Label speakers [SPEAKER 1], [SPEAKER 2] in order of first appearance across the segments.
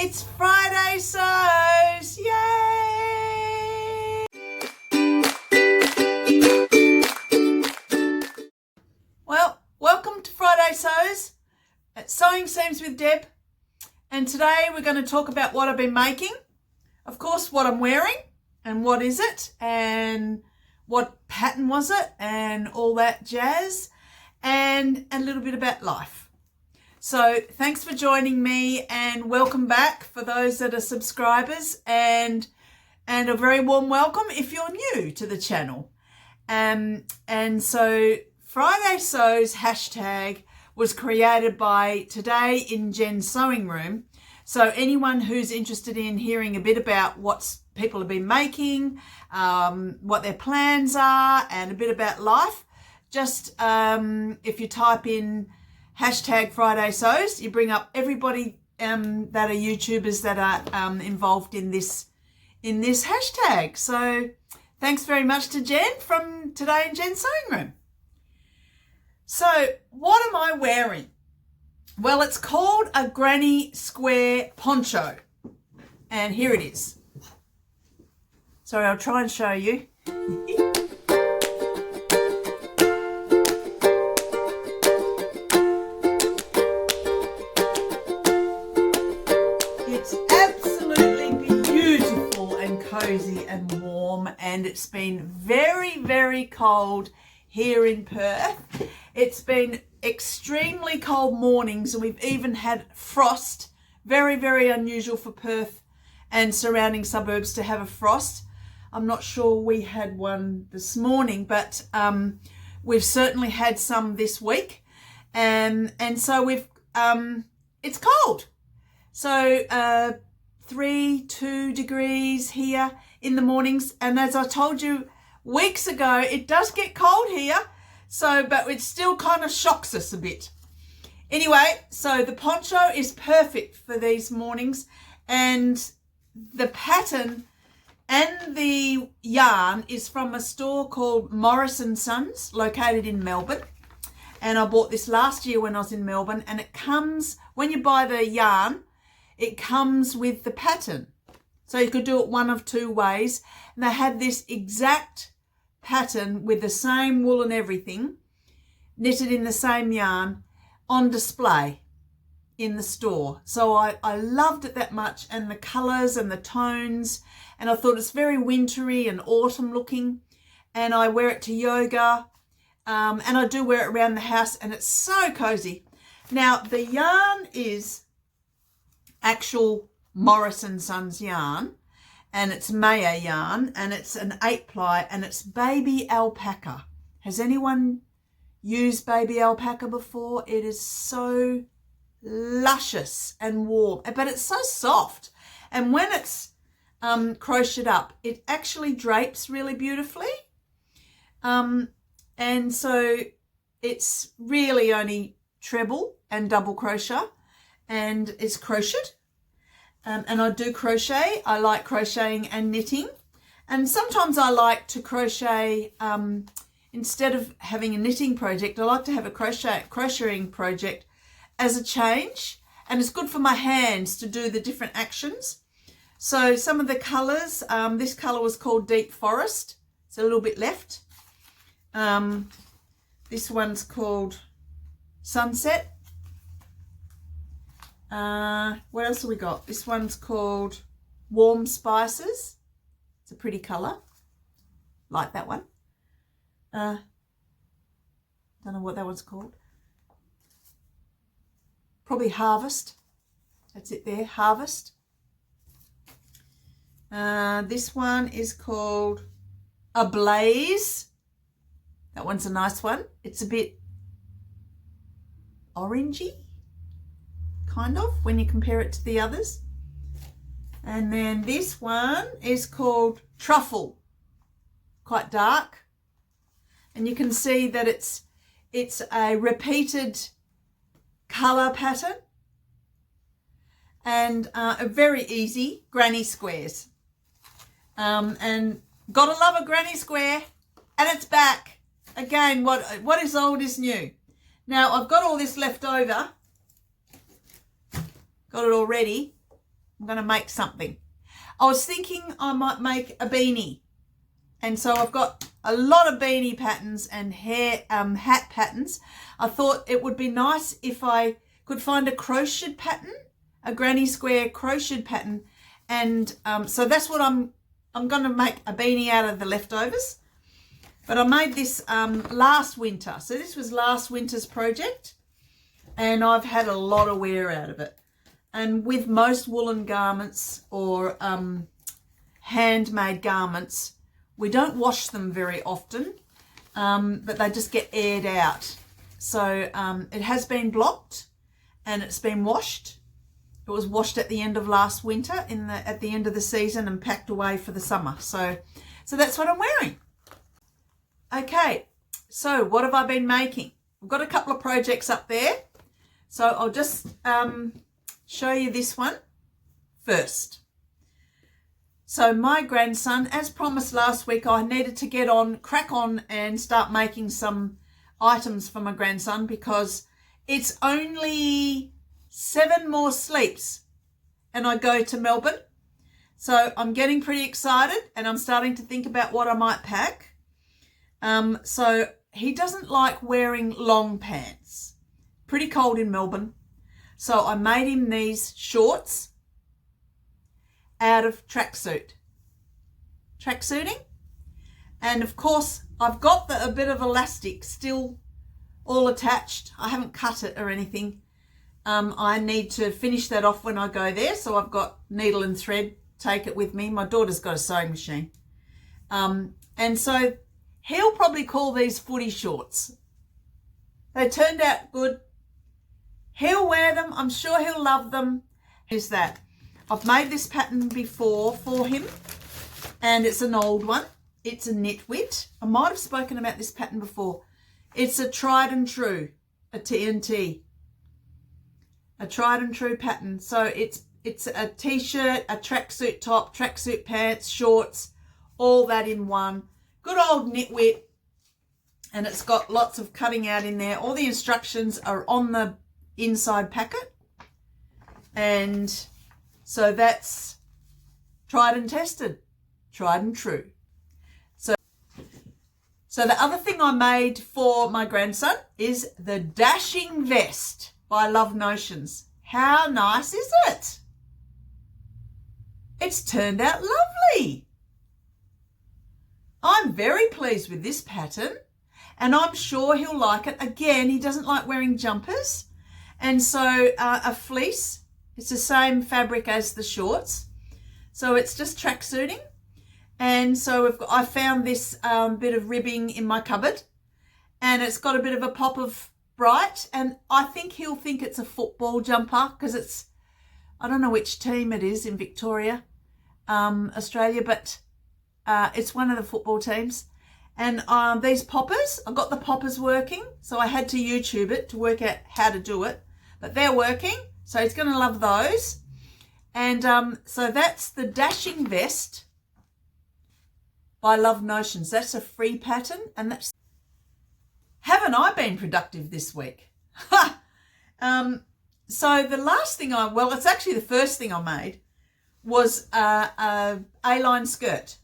[SPEAKER 1] It's Friday Sews! Yay! Well, welcome to Friday Sews at Sewing Seams with Deb. And today we're going to talk about what I've been making. Of course, what I'm wearing and what is it and what pattern was it and all that jazz, and a little bit about life. So thanks for joining me and welcome back for those that are subscribers, and a very warm welcome if you're new to the channel. And so Friday Sews hashtag was created by Today in Jen's Sewing Room. So anyone who's interested in hearing a bit about what people have been making, what their plans are, and a bit about life, just if you type in hashtag Friday Sews, you bring up everybody that are YouTubers that are involved in this hashtag. So thanks very much to Jen from Today in Jen's Sewing Room. So what am I wearing? Well, it's called a granny square poncho, and here it is. Sorry, I'll try and show you. It's absolutely beautiful and cozy and warm, and it's been very, very cold here in Perth. It's been extremely cold mornings, and we've even had frost. Very, very unusual for Perth and surrounding suburbs to have a frost. I'm not sure we had one this morning, but we've certainly had some this week, and so we've it's cold. So 2 degrees here in the mornings, and as I told you weeks ago, it does get cold here. So, but it still kind of shocks us a bit. Anyway, so the poncho is perfect for these mornings, and the pattern and the yarn is from a store called Morris & Sons, located in Melbourne. And I bought this last year when I was in Melbourne, and it comes, when you buy the yarn, it comes with the pattern. So you could do it one of two ways. And they had this exact pattern with the same wool and everything, knitted in the same yarn, on display in the store. So I loved it that much, and the colours and the tones, and I thought it's very wintry and autumn looking, and I wear it to yoga, and I do wear it around the house, and it's so cozy. Now the yarn is actual Morris & Sons yarn, and it's Maya yarn, and it's an 8-ply, and it's baby alpaca. Has anyone used baby alpaca before? It is so luscious and warm, but it's so soft. And when it's crocheted up, it actually drapes really beautifully. And so it's really only treble and double crochet, and it's crocheted. And I do crochet. I like crocheting and knitting. And sometimes I like to crochet, instead of having a knitting project, I like to have a crocheting project as a change. And it's good for my hands to do the different actions. So some of the colours, this colour was called Deep Forest. It's a little bit left. This one's called Sunset. What else have we got? This one's called Warm Spices. It's a pretty colour. Like that one. Don't know what that one's called. Probably Harvest. That's it there, Harvest. This one is called Ablaze. That one's a nice one. It's a bit orangey, kind of, when you compare it to the others. And then this one is called Truffle, quite dark, and you can see that it's a repeated colour pattern, and a very easy granny squares. And gotta love a granny square, and it's back again. What is old is new. Now I've got all this left over, got it all ready. I'm going to make something. I was thinking I might make a beanie. And so I've got a lot of beanie patterns and hat patterns. I thought it would be nice if I could find a crocheted pattern, a granny square crocheted pattern. And so that's what I'm going to make a beanie out of the leftovers. But I made this last winter. So this was last winter's project. And I've had a lot of wear out of it. And with most woolen garments or handmade garments, we don't wash them very often, but they just get aired out. So it has been blocked and it's been washed. It was washed at the end of last winter at the end of the season and packed away for the summer. So that's what I'm wearing. Okay, so what have I been making? I've got a couple of projects up there. So I'll just show you this one first. So my grandson, as promised last week, I needed to crack on and start making some items for my grandson because it's only 7 more sleeps and I go to Melbourne. So I'm getting pretty excited and I'm starting to think about what I might pack. So he doesn't like wearing long pants. Pretty cold in Melbourne. So I made him these shorts out of tracksuiting. And of course, I've got a bit of elastic still all attached. I haven't cut it or anything. I need to finish that off when I go there. So I've got needle and thread, take it with me. My daughter's got a sewing machine. And so he'll probably call these footy shorts. They turned out good. He'll wear them. I'm sure he'll love them. Here's that. I've made this pattern before for him and it's an old one. It's a Knitwit. I might have spoken about this pattern before. It's a tried and true, a TNT. A tried and true pattern. So it's a t-shirt, a tracksuit top, tracksuit pants, shorts, all that in one. Good old Knitwit. And it's got lots of cutting out in there. All the instructions are on the inside packet. And so that's tried and tested, tried and true. So the other thing I made for my grandson is the dashing vest by Love Notions. How nice is it? It's turned out lovely. I'm very pleased with this pattern and I'm sure he'll like it. Again, he doesn't like wearing jumpers. And so a fleece, it's the same fabric as the shorts. So it's just tracksuiting. And so I found this bit of ribbing in my cupboard and it's got a bit of a pop of bright and I think he'll think it's a football jumper because I don't know which team it is in Victoria, Australia, but it's one of the football teams. And these poppers, I've got the poppers working, so I had to YouTube it to work out how to do it, but they're working, so he's going to love those. And so that's the dashing vest by Love Notions. That's a free pattern, and haven't I been productive this week? So the last thing it's actually the first thing I made was a A-line skirt.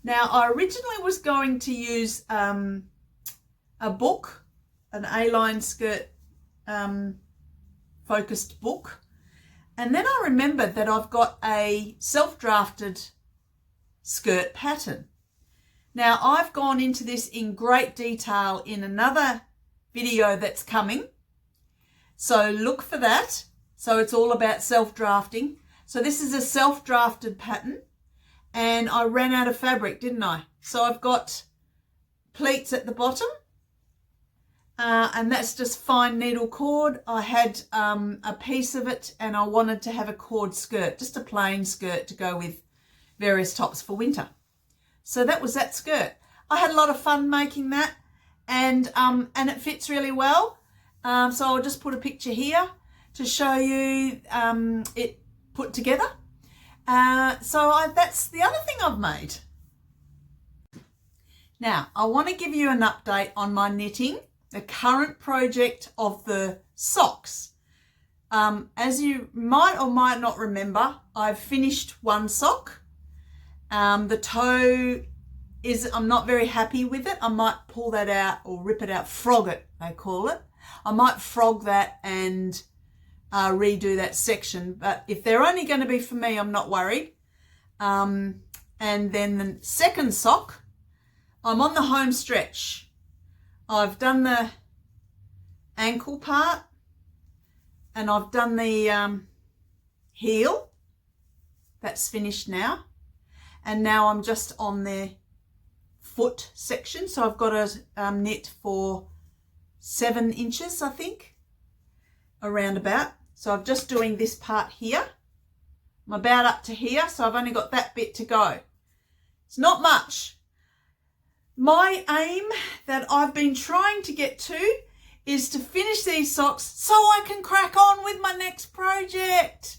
[SPEAKER 1] Now, I originally was going to use a book, an A-line skirt focused book. And then I remembered that I've got a self-drafted skirt pattern. Now, I've gone into this in great detail in another video that's coming. So look for that. So it's all about self-drafting. So this is a self-drafted pattern. And I ran out of fabric, didn't I? So I've got pleats at the bottom. And that's just fine needle cord. I had a piece of it and I wanted to have a cord skirt, just a plain skirt to go with various tops for winter. So that was that skirt. I had a lot of fun making that and it fits really well. So I'll just put a picture here to show you it put together. That's the other thing I've made. Now, I want to give you an update on my knitting, the current project of the socks. as you might or might not remember, I've finished one sock. The toe is, I'm not very happy with it. I might pull that out or rip it out, frog it, they call it. I might frog that and redo that section, but if they're only going to be for me, I'm not worried. And then the second sock, I'm on the home stretch. I've done the ankle part and I've done the heel. That's finished now. And now I'm just on the foot section. So I've got a knit for 7 inches, I think, around about. So I'm just doing this part here. I'm about up to here, so I've only got that bit to go. It's not much. My aim that I've been trying to get to is to finish these socks so I can crack on with my next project.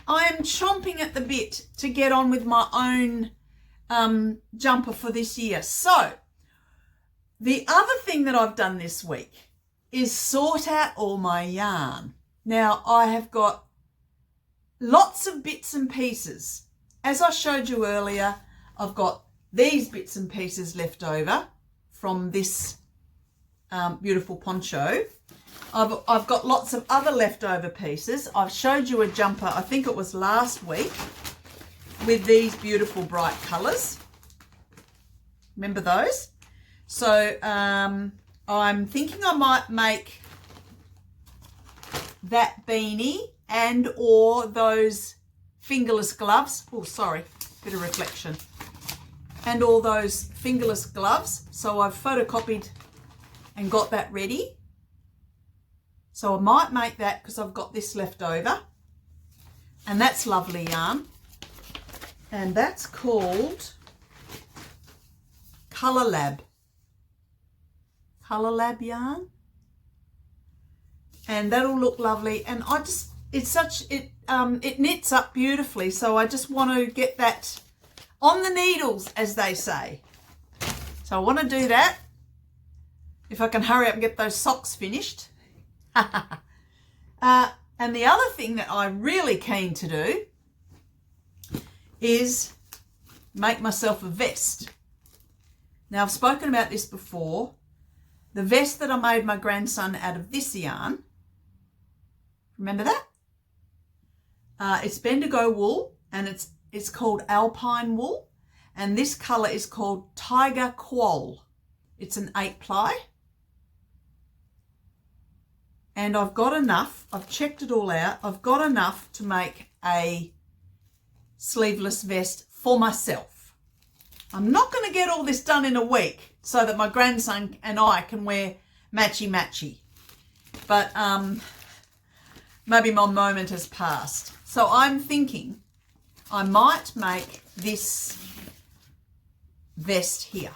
[SPEAKER 1] I am chomping at the bit to get on with my own jumper for this year. So the other thing that I've done this week is sort out all my yarn. Now I have got lots of bits and pieces. As I showed you earlier, I've got these bits and pieces left over from this beautiful poncho. I've got lots of other leftover pieces. I've showed you a jumper, I think it was last week, with these beautiful bright colours. Remember those? So I'm thinking I might make that beanie and or those fingerless gloves. Oh, sorry, bit of reflection. And all those fingerless gloves. So I've photocopied and got that ready. So I might make that because I've got this left over. And that's lovely yarn. And that's called Colour Lab. Colour Lab yarn. And that'll look lovely. And I just, it's such, it knits up beautifully. So I just want to get that on the needles, as they say. So I want to do that. If I can hurry up and get those socks finished. And the other thing that I'm really keen to do is make myself a vest. Now I've spoken about this before. The vest that I made my grandson out of this yarn, remember that? It's Bendigo wool and it's called alpine wool, and this colour is called tiger quoll. It's an 8-ply. And I've got enough, I've checked it all out, I've got enough to make a sleeveless vest for myself. I'm not going to get all this done in a week so that my grandson and I can wear matchy-matchy. But maybe my moment has passed. So I'm thinking I might make this vest here.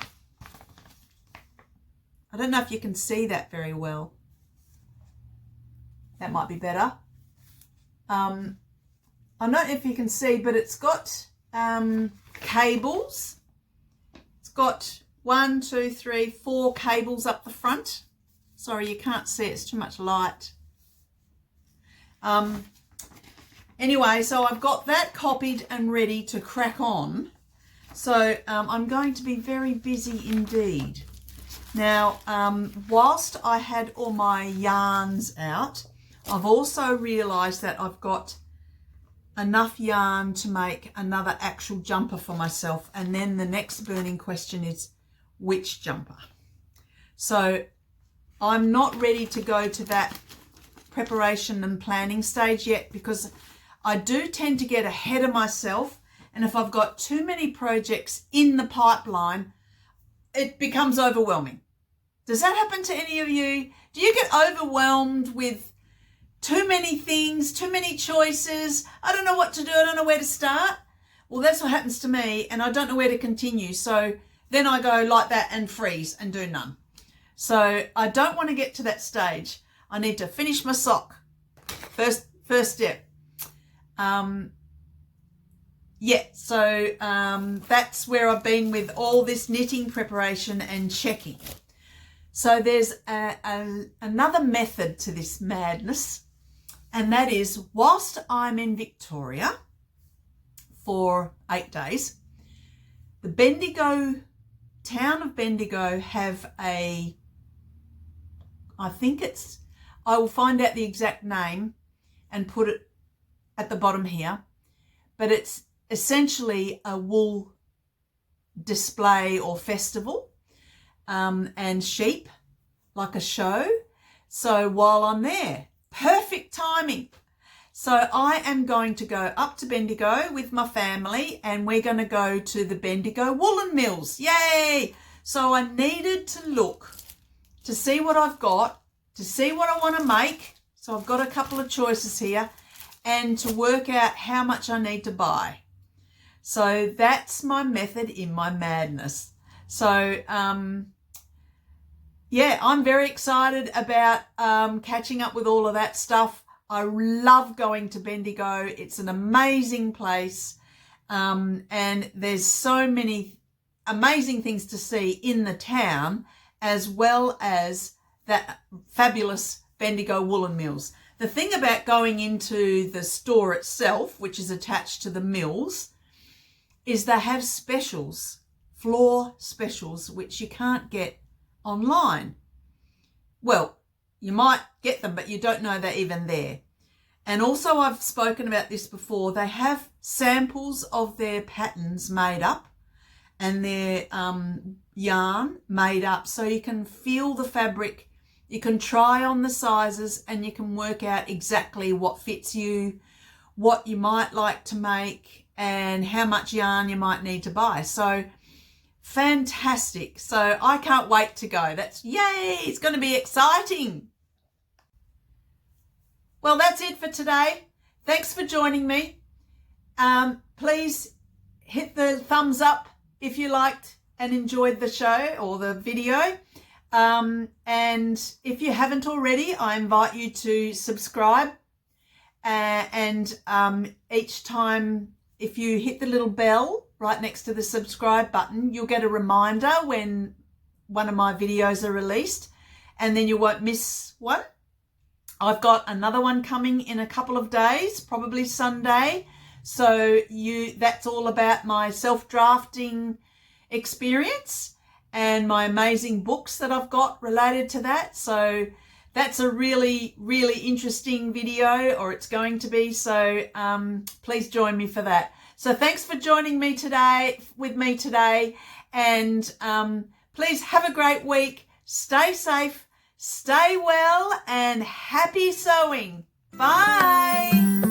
[SPEAKER 1] I don't know if you can see that very well. That might be better. I don't know if you can see, but it's got cables. It's got 1, 2, 3, 4 cables up the front. Sorry, you can't see, it's too much light. Anyway, so I've got that copied and ready to crack on. So I'm going to be very busy indeed. Now, whilst I had all my yarns out, I've also realised that I've got enough yarn to make another actual jumper for myself. And then the next burning question is, which jumper? So I'm not ready to go to that preparation and planning stage yet, because I do tend to get ahead of myself. And if I've got too many projects in the pipeline, it becomes overwhelming. Does that happen to any of you? Do you get overwhelmed with too many things, too many choices? I don't know what to do. I don't know where to start. Well, that's what happens to me, and I don't know where to continue. So then I go like that and freeze and do none. So I don't want to get to that stage. I need to finish my sock. First step. Yeah, so that's where I've been with all this knitting preparation and checking. So there's another method to this madness. And that is, whilst I'm in Victoria for 8 days, the Bendigo, town of Bendigo have I will find out the exact name and put it at the bottom here, but it's essentially a wool display or festival, and sheep, like a show. So while I'm there, perfect timing. So I am going to go up to Bendigo with my family, and we're going to go to the Bendigo woolen mills. Yay! So I needed to look to see what I've got, to see what I want to make. So I've got a couple of choices here, and to work out how much I need to buy. So that's my method in my madness. So, yeah, I'm very excited about catching up with all of that stuff. I love going to Bendigo. It's an amazing place, and there's so many amazing things to see in the town, as well as that fabulous Bendigo woolen mills. The thing about going into the store itself, which is attached to the mills, is they have specials, floor specials, which you can't get online. Well, you might get them, but you don't know they're even there. And also, I've spoken about this before, they have samples of their patterns made up and their yarn made up, so you can feel the fabric, you can try on the sizes, and you can work out exactly what fits you, what you might like to make, and how much yarn you might need to buy. So fantastic. So I can't wait to go. That's yay. It's going to be exciting. Well, that's it for today. Thanks for joining me. Please hit the thumbs up if you liked and enjoyed the show or the video. And if you haven't already, I invite you to subscribe. And each time, if you hit the little bell right next to the subscribe button, you'll get a reminder when one of my videos are released, and then you won't miss one. I've got another one coming in a couple of days, probably Sunday. So that's all about my self-drafting experience and my amazing books that I've got related to that. So that's a really, really interesting video, or it's going to be. So please join me for that. So thanks for joining me today, and please have a great week. Stay safe, stay well, and happy sewing. Bye.